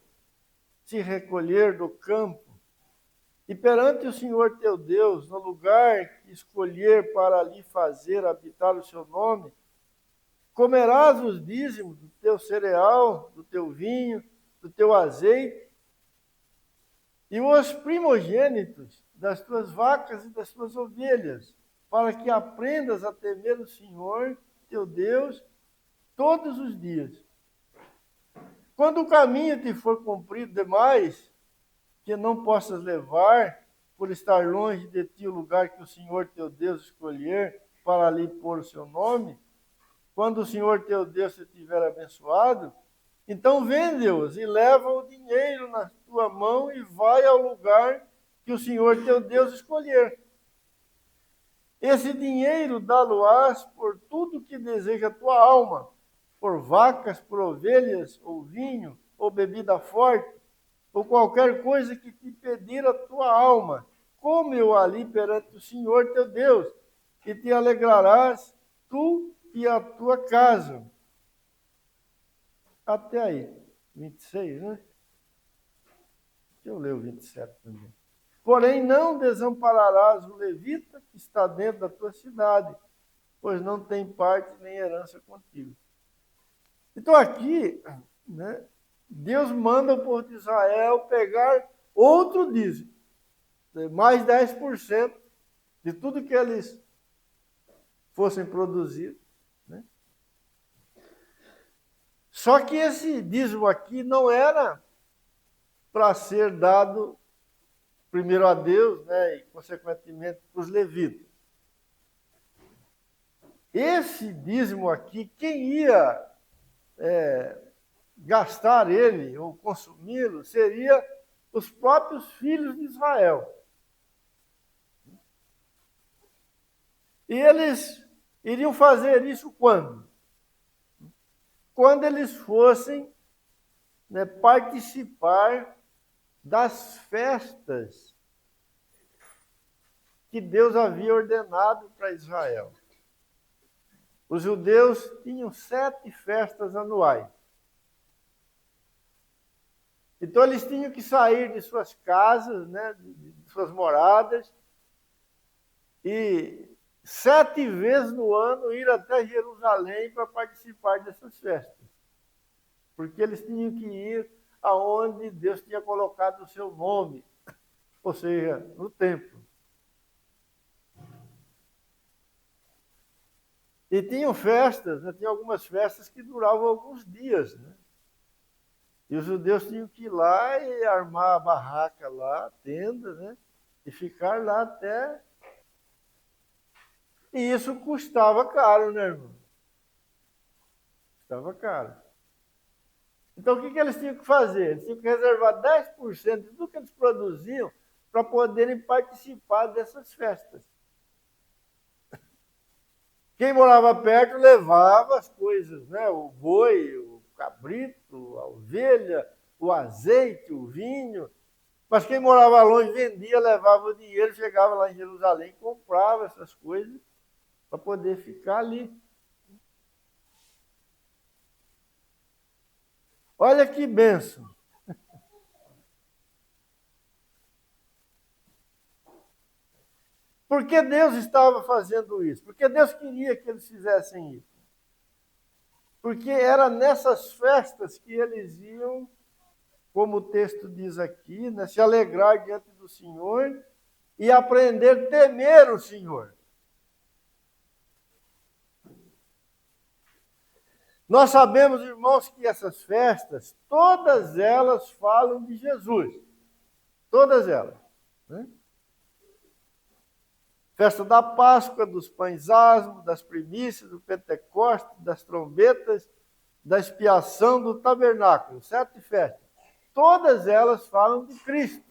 se recolher do campo, e perante o Senhor teu Deus, no lugar que escolher para ali fazer habitar o seu nome, comerás os dízimos do teu cereal, do teu vinho, do teu azeite, e os primogênitos das tuas vacas e das tuas ovelhas, para que aprendas a temer o Senhor teu Deus todos os dias. Quando o caminho te for comprido demais, que não possas levar, por estar longe de ti o lugar que o Senhor teu Deus escolher para ali pôr o seu nome, quando o Senhor teu Deus te tiver abençoado, então vende-os e leva o dinheiro na tua mão e vai ao lugar que o Senhor teu Deus escolher. Esse dinheiro dá-lo-ás por tudo que deseja a tua alma, por vacas, por ovelhas, ou vinho, ou bebida forte, ou qualquer coisa que te pedir a tua alma. Come-o ali perante o Senhor teu Deus, e te alegrarás tu e a tua casa. Até aí, 26, né? Deixa eu ler o 27 também. Porém, não desampararás o levita que está dentro da tua cidade, pois não tem parte nem herança contigo. Então aqui, né, Deus manda o povo de Israel pegar outro dízimo, mais 10% de tudo que eles fossem produzir. Né? Só que esse dízimo aqui não era para ser dado primeiro a Deus, né, e consequentemente para os levitas. Esse dízimo aqui, quem ia gastar ele ou consumi-lo seria os próprios filhos de Israel. E eles iriam fazer isso quando? Quando eles fossem, né, participar das festas que Deus havia ordenado para Israel. Os judeus tinham 7 festas anuais. Então eles tinham que sair de suas casas, né, de suas moradas, e 7 vezes no ano ir até Jerusalém para participar dessas festas. Porque eles tinham que ir aonde Deus tinha colocado o seu nome, ou seja, no templo. E tinham festas, né? Tinha algumas festas que duravam alguns dias, né? E os judeus tinham que ir lá e armar a barraca lá, a tenda, né? E ficar lá até... E isso custava caro, né, irmão? Custava caro. Então, o que eles tinham que fazer? Eles tinham que reservar 10% de tudo que eles produziam para poderem participar dessas festas. Quem morava perto levava as coisas, né? O boi, o cabrito, a ovelha, o azeite, o vinho. Mas quem morava longe vendia, levava o dinheiro, chegava lá em Jerusalém, comprava essas coisas para poder ficar ali. Olha que bênção. Por que Deus estava fazendo isso? Porque Deus queria que eles fizessem isso. Porque era nessas festas que eles iam, como o texto diz aqui, né, se alegrar diante do Senhor e aprender a temer o Senhor. Nós sabemos, irmãos, que essas festas, todas elas falam de Jesus. Todas elas. Né? Festa da Páscoa, dos pães asmos, das primícias, do Pentecostes, das trombetas, da expiação, do tabernáculo. 7 festas. Todas elas falam de Cristo.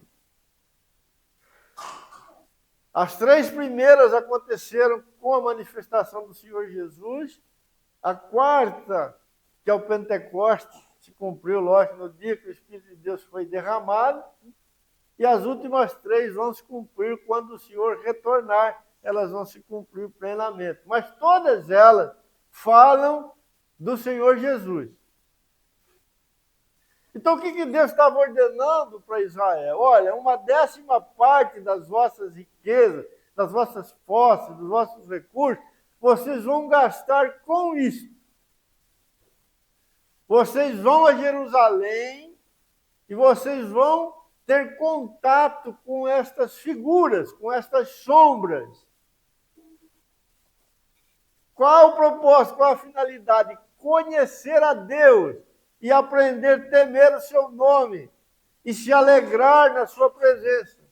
As 3 primeiras aconteceram com a manifestação do Senhor Jesus. A 4ª, que é o Pentecostes, se cumpriu, lógico, no dia que o Espírito de Deus foi derramado. E as últimas 3 vão se cumprir quando o Senhor retornar. Elas vão se cumprir plenamente. Mas todas elas falam do Senhor Jesus. Então, o que Deus estava ordenando para Israel? Olha, 1/10 das vossas riquezas, das vossas posses, dos vossos recursos, vocês vão gastar com isso. Vocês vão a Jerusalém e vocês vão ter contato com estas figuras, com estas sombras. Qual o propósito, qual a finalidade? Conhecer a Deus e aprender a temer o seu nome e se alegrar na sua presença.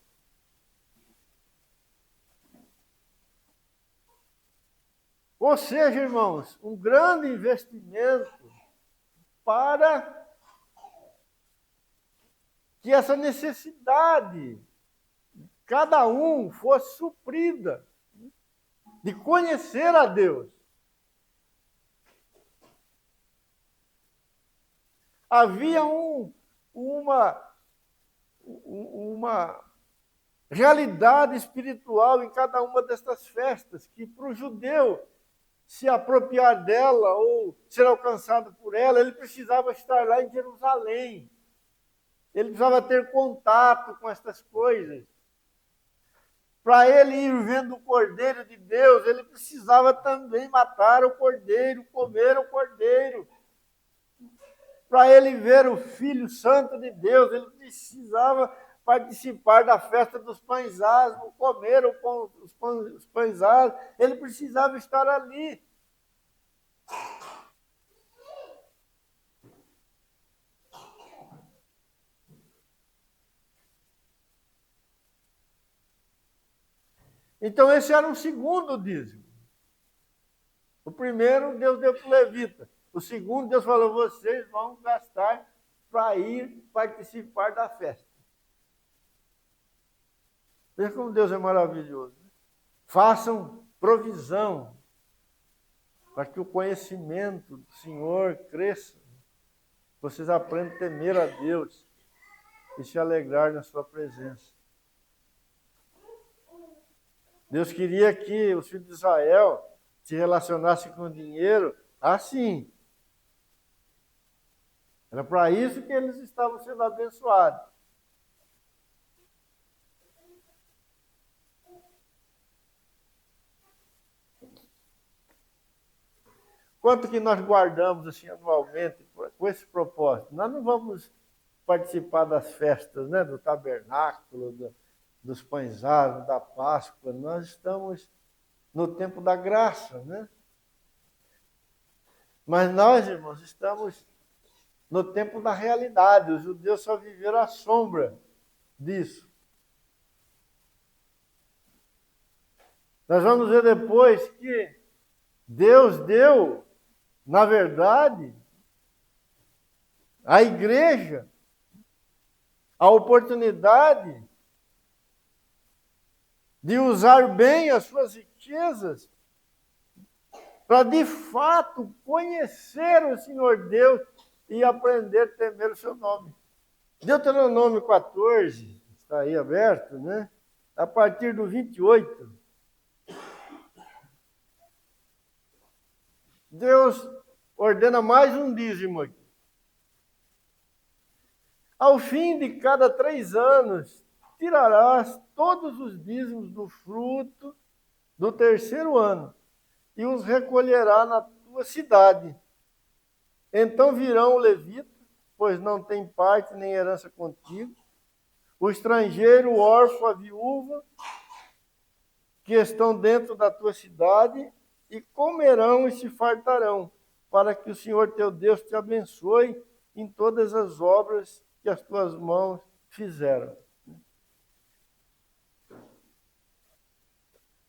Ou seja, irmãos, um grande investimento para que essa necessidade, cada um, fosse suprida, de conhecer a Deus. Havia uma realidade espiritual em cada uma destas festas, que para o judeu se apropriar dela ou ser alcançado por ela, ele precisava estar lá em Jerusalém. Ele precisava ter contato com estas coisas. Para ele ir vendo o Cordeiro de Deus, ele precisava também matar o Cordeiro, comer o Cordeiro. Para ele ver o Filho Santo de Deus, ele precisava participar da festa dos pães asmos, comer os pães asmos. Ele precisava estar ali. Então, esse era o segundo dízimo. O primeiro, Deus deu para o levita. O segundo, Deus falou, vocês vão gastar para ir participar da festa. Veja como Deus é maravilhoso. Façam provisão para que o conhecimento do Senhor cresça. Vocês aprendam a temer a Deus e se alegrar na sua presença. Deus queria que os filhos de Israel se relacionassem com o dinheiro assim. Era para isso que eles estavam sendo abençoados. Quanto que nós guardamos assim anualmente com esse propósito? Nós não vamos participar das festas, né, do tabernáculo, dos pães asmos, da Páscoa. Nós estamos no tempo da graça, né? Mas nós, irmãos, estamos no tempo da realidade. Os judeus só viveram à sombra disso. Nós vamos ver depois que Deus deu, na verdade, à igreja a oportunidade de usar bem as suas riquezas para, de fato, conhecer o Senhor Deus e aprender a temer o seu nome. Deuteronômio 14, está aí aberto, né? A partir do 28. Deus ordena mais um dízimo aqui. Ao fim de cada 3 anos, tirarás todos os dízimos do fruto do 3º ano e os recolherá na tua cidade. Então virão o levita, pois não tem parte nem herança contigo, o estrangeiro, o órfão, a viúva, que estão dentro da tua cidade, e comerão e se fartarão, para que o Senhor teu Deus te abençoe em todas as obras que as tuas mãos fizeram.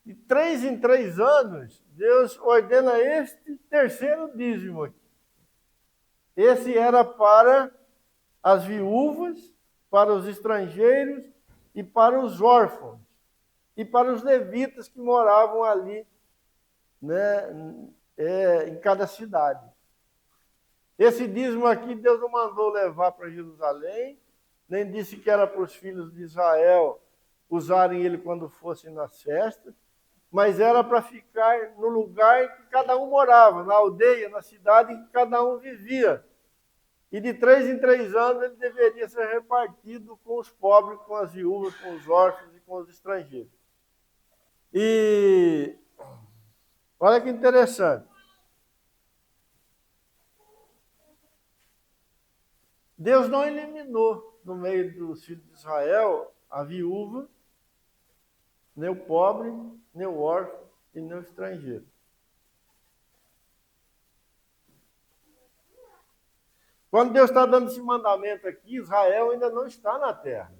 De 3 em 3 anos, Deus ordena este 3º dízimo aqui. Esse era para as viúvas, para os estrangeiros e para os órfãos. E para os levitas que moravam ali, né, em cada cidade. Esse dízimo aqui Deus não mandou levar para Jerusalém, nem disse que era para os filhos de Israel usarem ele quando fossem nas festas, mas era para ficar no lugar em que cada um morava, na aldeia, na cidade em que cada um vivia. E de 3 em 3 anos ele deveria ser repartido com os pobres, com as viúvas, com os órfãos e com os estrangeiros. E olha que interessante. Deus não eliminou no meio dos filhos de Israel a viúva, nem o pobre, nem o órfão e nem o estrangeiro. Quando Deus está dando esse mandamento aqui, Israel ainda não está na terra.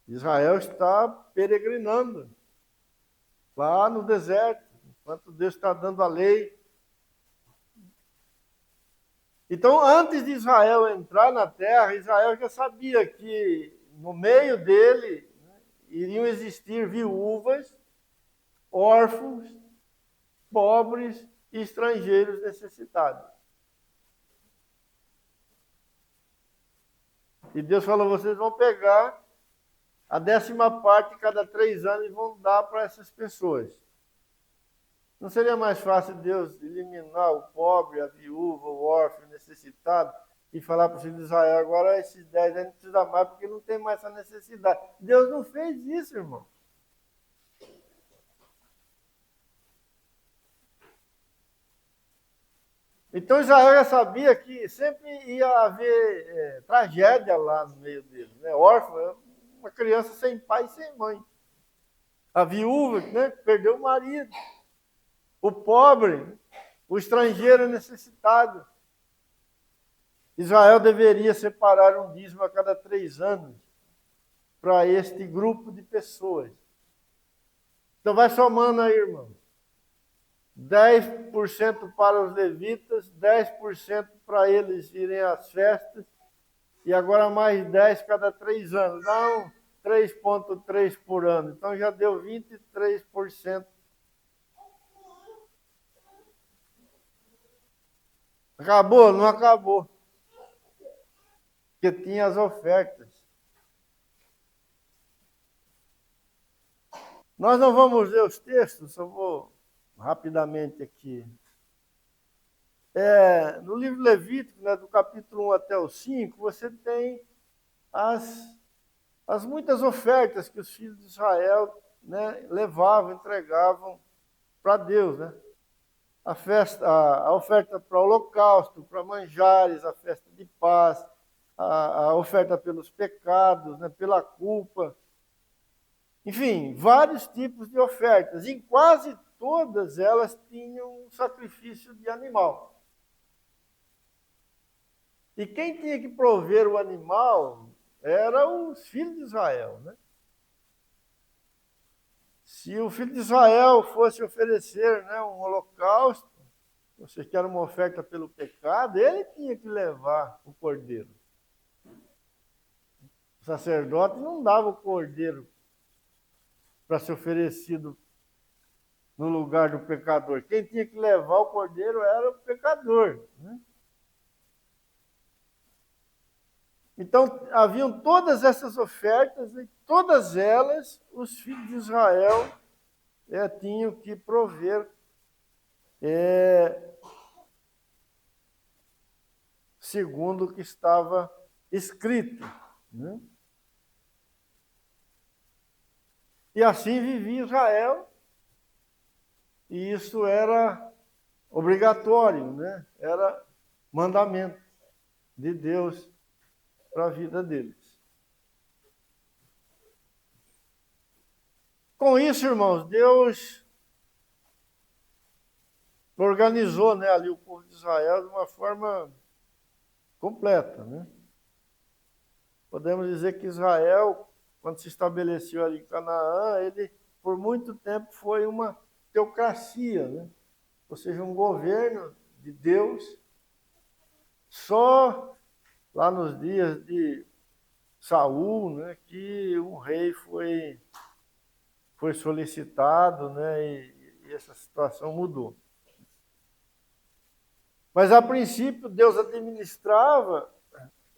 Israel está peregrinando lá no deserto, enquanto Deus está dando a lei. Então, antes de Israel entrar na terra, Israel já sabia que no meio dele, né, iriam existir viúvas, órfãos, pobres e estrangeiros necessitados. E Deus falou, vocês vão pegar a 10ª parte cada 3 anos e vão dar para essas pessoas. Não seria mais fácil Deus eliminar o pobre, a viúva, o órfão, o necessitado e falar para os filhos de Israel, agora esses 10 aí não precisa mais porque não tem mais essa necessidade. Deus não fez isso, irmão. Então Israel já sabia que sempre ia haver tragédia lá no meio deles. Né? Órfão é uma criança sem pai e sem mãe. A viúva, né, perdeu o marido. O pobre, o estrangeiro necessitado. Israel deveria separar um dízimo a cada 3 anos para este grupo de pessoas. Então vai somando aí, irmão. 10% para os levitas, 10% para eles irem às festas, e agora mais 10 cada 3 anos. Não, 3,3 por ano. Então já deu 23%. Acabou? Não acabou. Porque tinha as ofertas. Nós não vamos ler os textos, só vou rapidamente aqui. No livro Levítico, né, do capítulo 1 até o 5, você tem as muitas ofertas que os filhos de Israel, né, levavam, entregavam para Deus, né? A oferta para o holocausto, para manjares, a festa de paz, a oferta pelos pecados, né, pela culpa. Enfim, vários tipos de ofertas. E quase todas elas tinham um sacrifício de animal. E quem tinha que prover o animal eram os filhos de Israel, né? Se o filho de Israel fosse oferecer, né, um holocausto, você quer uma oferta pelo pecado, ele tinha que levar o cordeiro. O sacerdote não dava o cordeiro para ser oferecido no lugar do pecador. Quem tinha que levar o cordeiro era o pecador, né? Então, haviam todas essas ofertas e todas elas os filhos de Israel tinham que prover segundo o que estava escrito, né? E assim vivia Israel, e isso era obrigatório, né? Era mandamento de Deus para a vida deles. Com isso, irmãos, Deus organizou, né, ali o povo de Israel de uma forma completa, né? Podemos dizer que Israel, quando se estabeleceu ali em Canaã, ele por muito tempo foi uma teocracia, né? Ou seja, um governo de Deus. Só lá nos dias de Saul, né, que um rei foi solicitado, né, e essa situação mudou. Mas a princípio Deus administrava,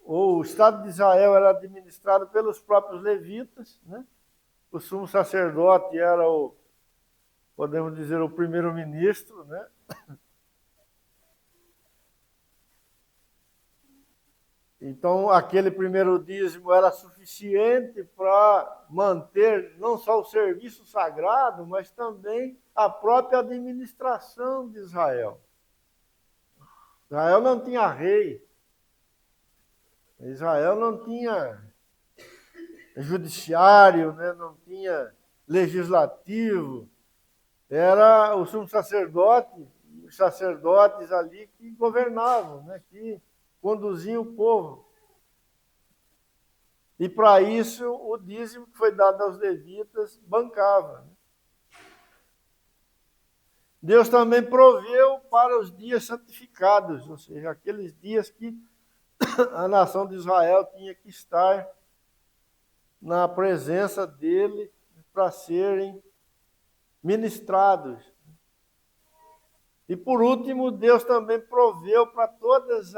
ou o Estado de Israel era administrado pelos próprios levitas, né? O sumo sacerdote era podemos dizer, o primeiro-ministro, né? Então, aquele primeiro dízimo era suficiente para manter não só o serviço sagrado, mas também a própria administração de Israel. Israel não tinha rei, Israel não tinha judiciário, né? Não tinha legislativo. Era o sumo sacerdote, os sacerdotes ali que governavam, né? Que conduziam o povo. E para isso, o dízimo que foi dado aos levitas bancava. Deus também proveu para os dias santificados, ou seja, aqueles dias que a nação de Israel tinha que estar na presença dele para serem ministrados. E por último, Deus também proveu para todos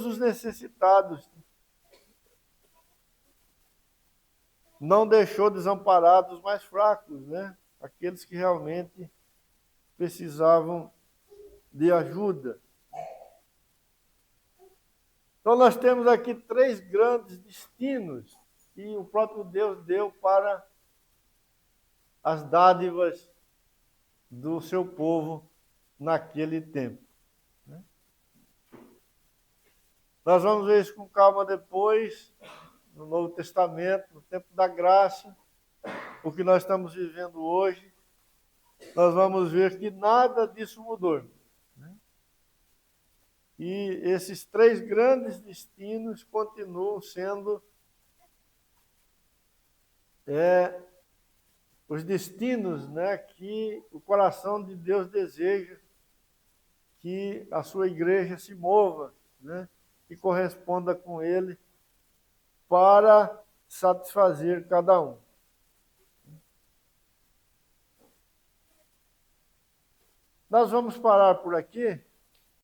os necessitados. Não deixou desamparados os mais fracos, né? Aqueles que realmente precisavam de ajuda. Então nós temos aqui 3 grandes destinos que o próprio Deus deu para as dádivas do seu povo naquele tempo. Nós vamos ver isso com calma depois, no Novo Testamento, no tempo da graça, o que nós estamos vivendo hoje. Nós vamos ver que nada disso mudou. E esses 3 grandes destinos continuam sendo os destinos, né, que o coração de Deus deseja que a sua igreja se mova, né, e corresponda com ele para satisfazer cada um. Nós vamos parar por aqui.